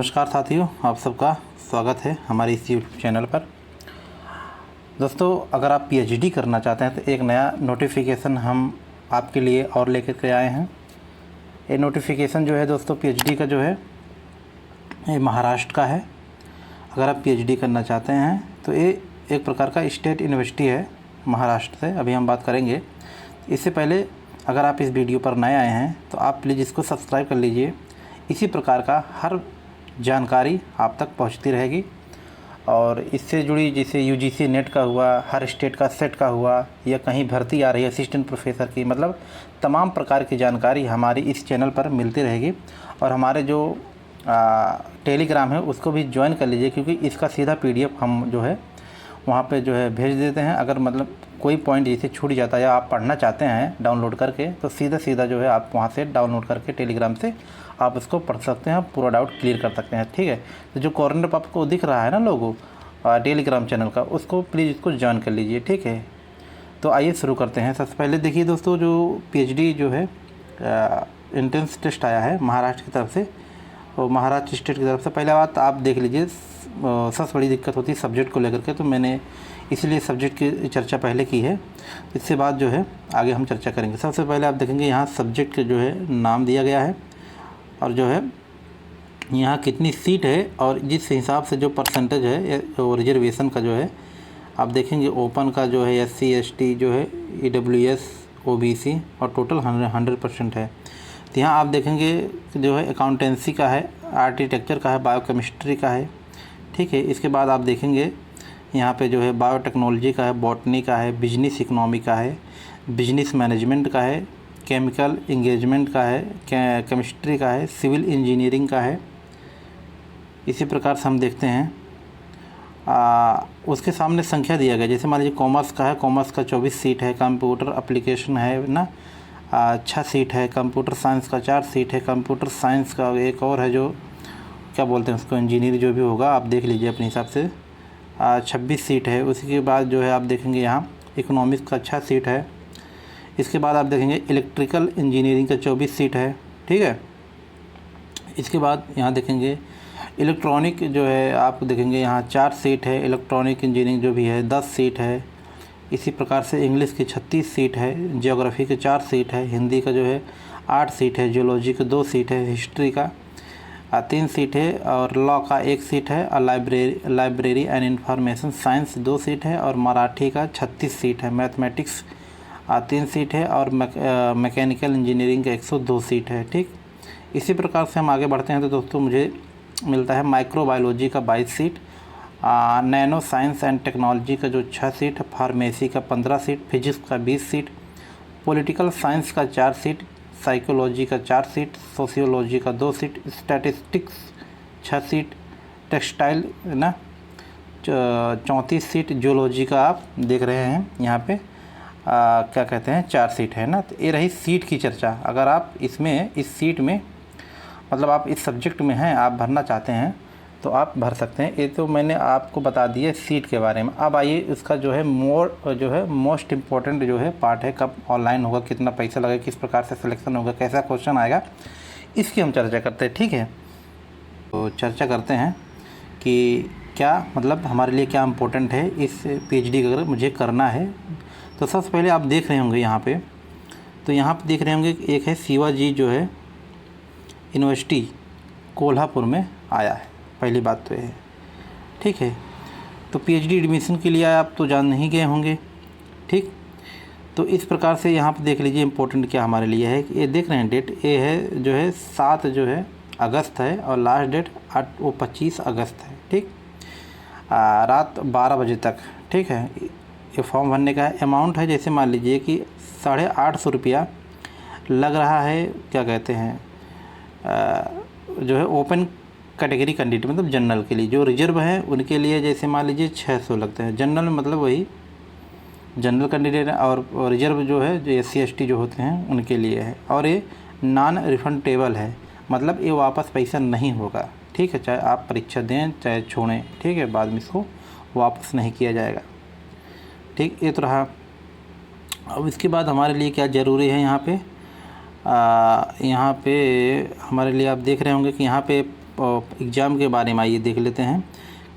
नमस्कार साथियों, आप सबका स्वागत है हमारे इस यूट्यूब चैनल पर। दोस्तों, अगर आप पीएचडी करना चाहते हैं तो एक नया नोटिफिकेशन हम आपके लिए और लेकर के आए हैं। ये नोटिफिकेशन जो है दोस्तों पीएचडी का जो है ये महाराष्ट्र का है। अगर आप पीएचडी करना चाहते हैं तो ये एक प्रकार का स्टेट यूनिवर्सिटी है महाराष्ट्र से, अभी हम बात करेंगे। इससे पहले अगर आप इस वीडियो पर नए आए हैं तो आप प्लीज़ इसको सब्सक्राइब कर लीजिए। इसी प्रकार का हर जानकारी आप तक पहुंचती रहेगी और इससे जुड़ी जैसे यूजीसी नेट का हुआ, हर स्टेट का सेट का हुआ, या कहीं भर्ती आ रही है असिस्टेंट प्रोफेसर की, मतलब तमाम प्रकार की जानकारी हमारी इस चैनल पर मिलती रहेगी। और हमारे जो टेलीग्राम है उसको भी ज्वाइन कर लीजिए, क्योंकि इसका सीधा पीडीएफ हम जो है वहाँ पे जो है भेज देते हैं। अगर मतलब कोई पॉइंट जैसे छूट जाता है या आप पढ़ना चाहते हैं डाउनलोड करके, तो सीधा जो है आप वहाँ से डाउनलोड करके टेलीग्राम से आप उसको पढ़ सकते हैं, पूरा डाउट क्लियर कर सकते हैं। ठीक है, तो जो कॉर्नर पर आपको दिख रहा है ना लोगो टेलीग्राम चैनल का, उसको प्लीज़ इसको ज्वाइन कर लीजिए। ठीक है, तो आइए शुरू करते हैं। सबसे पहले देखिए दोस्तों, जो पीएचडी जो है एंट्रेंस टेस्ट आया है महाराष्ट्र की तरफ से और महाराष्ट्र स्टेट की तरफ से। पहले बात आप देख लीजिए, सबसे बड़ी दिक्कत होती है सब्जेक्ट को लेकर के, तो मैंने इसलिए सब्जेक्ट की चर्चा पहले की है। इससे बाद जो है आगे हम चर्चा करेंगे। सबसे पहले आप देखेंगे यहाँ सब्जेक्ट के जो है नाम दिया गया है और जो है यहाँ कितनी सीट है और जिस हिसाब से जो परसेंटेज है रिजर्वेशन का जो है आप देखेंगे। ओपन का जो है SC ST जो है EWS OBC और टोटल 100% है। तो यहाँ आप देखेंगे जो है अकाउंटेंसी का है, आर्किटेक्चर का है, बायोकेमिस्ट्री का है। ठीक है, इसके बाद आप देखेंगे यहाँ पे जो है बायोटेक्नोलॉजी का है, बॉटनी का है, बिजनेस इकोनॉमी का है, बिजनेस मैनेजमेंट का है, केमिकल इंगेजमेंट का है, केमिस्ट्री का है, सिविल इंजीनियरिंग का है। इसी प्रकार से हम देखते हैं उसके सामने संख्या दिया गया। जैसे मान लीजिए कॉमर्स का है, कॉमर्स का 24 सीट है, कंप्यूटर एप्लीकेशन है ना 6 सीट है, कंप्यूटर साइंस का 4 सीट है, कंप्यूटर साइंस का एक और है जो क्या बोलते हैं उसको इंजीनियर जो भी होगा आप देख लीजिए अपने हिसाब से 26 सीट है। उसी के बाद जो है आप देखेंगे यहाँ इकोनॉमिक्स का 6 सीट है। इसके बाद आप देखेंगे इलेक्ट्रिकल इंजीनियरिंग का 24 सीट है। ठीक है, इसके बाद यहाँ देखेंगे इलेक्ट्रॉनिक जो है आप देखेंगे यहाँ 4 सीट है, इलेक्ट्रॉनिक इंजीनियरिंग जो भी है 10 सीट है। इसी प्रकार से इंग्लिश की 36 सीट है, ज्योग्राफी के 4 सीट है, हिंदी का जो है 8 सीट है, जियोलॉजी का 2 सीट है, हिस्ट्री का 3 सीट है और लॉ का 1 सीट है और library and information science 2 seat है और मराठी का 36 सीट है, मैथमेटिक्स 3 सीट है और मैकेनिकल इंजीनियरिंग का 102 सीट है। ठीक, इसी प्रकार से हम आगे बढ़ते हैं तो दोस्तों मुझे मिलता है माइक्रोबायोलॉजी का 22 seat, nano science and technology का जो 6 सीट है, फार्मेसी का 15 सीट, फिजिक्स का 20 सीट, पॉलिटिकल साइंस का 4 सीट, साइकोलॉजी का 4 सीट, सोशियोलॉजी का 2 सीट, स्टैटिस्टिक्स 6 सीट, टेक्सटाइल ना 34 सीट, जियोलॉजी का आप देख रहे हैं यहाँ पे क्या कहते हैं 4 सीट है ना। तो ये रही सीट की चर्चा। अगर आप इसमें इस सीट में मतलब आप इस सब्जेक्ट में हैं, आप भरना चाहते हैं तो आप भर सकते हैं। ये तो मैंने आपको बता दिया सीट के बारे में। अब आइए इसका जो है मोस्ट इम्पोर्टेंट जो है पार्ट है, कब ऑनलाइन होगा, कितना पैसा लगेगा, किस प्रकार से सिलेक्शन होगा, कैसा क्वेश्चन आएगा, इसकी हम चर्चा करते हैं। ठीक है, तो चर्चा करते हैं कि क्या मतलब हमारे लिए क्या इम्पोर्टेंट है इस पीएचडी अगर मुझे करना है। तो सबसे पहले आप देख रहे होंगे यहाँ पे, तो यहाँ पे देख रहे होंगे एक है शिवाजी जो है यूनिवर्सिटी कोल्हापुर में आया है। पहली बात तो ये है। ठीक है, तो पीएचडी एडमिशन के लिए आप तो जान नहीं गए होंगे। ठीक, तो इस प्रकार से यहाँ पे देख लीजिए इम्पोर्टेंट क्या हमारे लिए है। ये देख रहे हैं डेट, ये है जो है 7 जो है अगस्त है और लास्ट डेट 25 अगस्त है। ठीक, रात 12 बजे तक। ठीक है, ये फॉर्म भरने का है। अमाउंट है जैसे मान लीजिए कि 850 रुपया लग रहा है, क्या कहते हैं जो है ओपन कैटेगरी कैंडिडेट मतलब जनरल के लिए। जो रिजर्व है उनके लिए जैसे मान लीजिए 600 लगते हैं। जनरल मतलब वही जनरल कैंडिडेट है और रिजर्व जो है जो SC ST जो होते हैं उनके लिए है। और ये नॉन रिफंडेबल है, मतलब ये वापस पैसा नहीं होगा। ठीक है, चाहे आप परीक्षा दें चाहे छोड़ें, ठीक है, बाद में इसको वापस नहीं किया जाएगा। ठीक, ये तो रहा। अब इसके बाद हमारे लिए क्या ज़रूरी है यहाँ पे हमारे लिए आप देख रहे होंगे कि यहाँ पे एग्ज़ाम के बारे में आइए देख लेते हैं।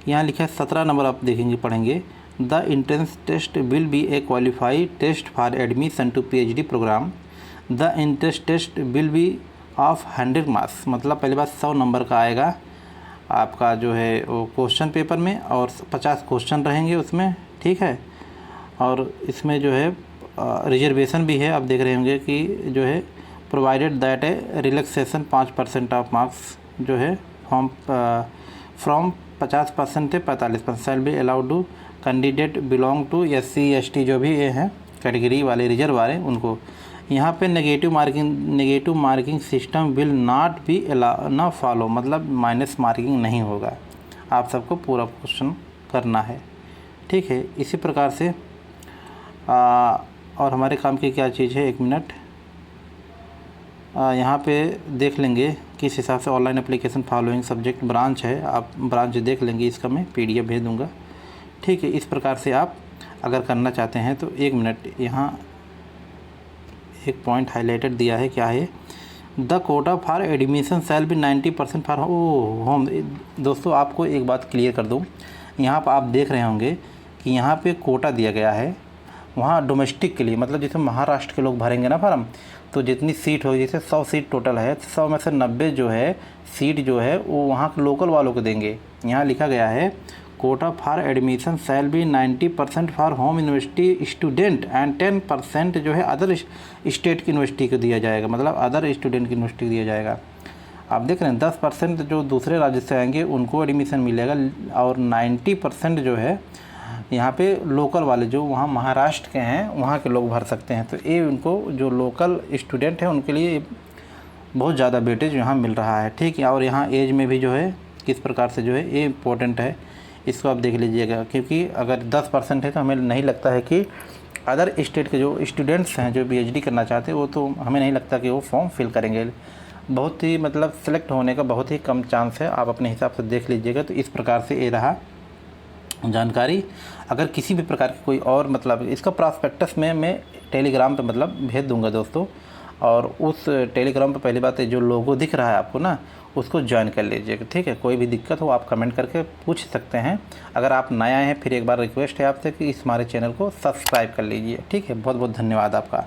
यहाँ लिखा है 17 नंबर आप देखेंगे पढ़ेंगे। The entrance test will be a qualified test for admission to PhD programme. The entrance test will be of 100 marks, मतलब पहली बात 100 नंबर का आएगा आपका जो है वो क्वेश्चन पेपर में, और 50 क्वेश्चन रहेंगे उसमें, ठीक है। और इसमें जो है रिजर्वेशन भी है, आप देख रहे होंगे कि जो है provided that a relaxation 5% of marks जो है फ्रॉम 50% से 45% shall be allowed to candidate belong to SC ST जो भी ये हैं कैटेगरी वाले रिजर्व वाले उनको। यहाँ पे negative marking system will not be ना फॉलो, मतलब माइनस मार्किंग नहीं होगा, आप सबको पूरा क्वेश्चन करना है, ठीक है। इसी प्रकार से और हमारे काम की क्या चीज़ है, 1 मिनट यहाँ पे देख लेंगे किस हिसाब से online application following subject branch है, आप ब्रांच देख लेंगे, इसका मैं PDF भेज दूँगा, ठीक है। इस प्रकार से आप अगर करना चाहते हैं तो 1 मिनट, यहाँ एक पॉइंट हाईलाइटेड दिया है, क्या है, the Kota for admission shall be 90% for home. दोस्तों आपको एक बात क्लियर कर दूँ, यहाँ पर आप देख रहे होंगे कि यहाँ पे कोटा दिया गया है वहाँ डोमेस्टिक के लिए, मतलब जैसे महाराष्ट्र के लोग भरेंगे ना फॉर्म, तो जितनी सीट होगी, जैसे 100 सीट टोटल है, 100 में से 90 जो है सीट जो है वो वहाँ के लोकल वालों को देंगे। यहाँ लिखा गया है Kota for admission shall be 90% for home university student and 10% जो है अदर स्टेट की यूनिवर्सिटी को दिया जाएगा, मतलब अदर स्टूडेंट की यूनिवर्सिटी को दिया जाएगा। आप देख रहे हैं 10% जो दूसरे राज्य से आएंगे उनको एडमिशन मिलेगा, और 90% जो है यहाँ पे लोकल वाले जो वहाँ महाराष्ट्र के हैं वहाँ के लोग भर सकते हैं। तो ये उनको जो लोकल स्टूडेंट हैं उनके लिए बहुत ज़्यादा वेटेज यहाँ मिल रहा है, ठीक है। और यहाँ एज में भी जो है किस प्रकार से जो है ये इम्पोर्टेंट है, इसको आप देख लीजिएगा, क्योंकि अगर 10% है तो हमें नहीं लगता है कि अदर स्टेट के जो स्टूडेंट्स हैं जो PhD करना चाहते हैं वो तो हमें नहीं लगता कि वो फॉर्म फिल करेंगे, बहुत ही मतलब सेलेक्ट होने का बहुत ही कम चांस है, आप अपने हिसाब से देख लीजिएगा। तो इस प्रकार से ये रहा जानकारी। अगर किसी भी प्रकार की कोई और मतलब इसका प्रॉस्पेक्टस में मैं टेलीग्राम पे मतलब भेज दूंगा दोस्तों, और उस टेलीग्राम पे पहली बात है जो लोगो दिख रहा है आपको ना उसको ज्वाइन कर लीजिएगा, ठीक है। कोई भी दिक्कत हो आप कमेंट करके पूछ सकते हैं। अगर आप नए आए हैं फिर एक बार रिक्वेस्ट है आपसे कि इस हमारे चैनल को सब्सक्राइब कर लीजिए, ठीक है। बहुत बहुत धन्यवाद आपका।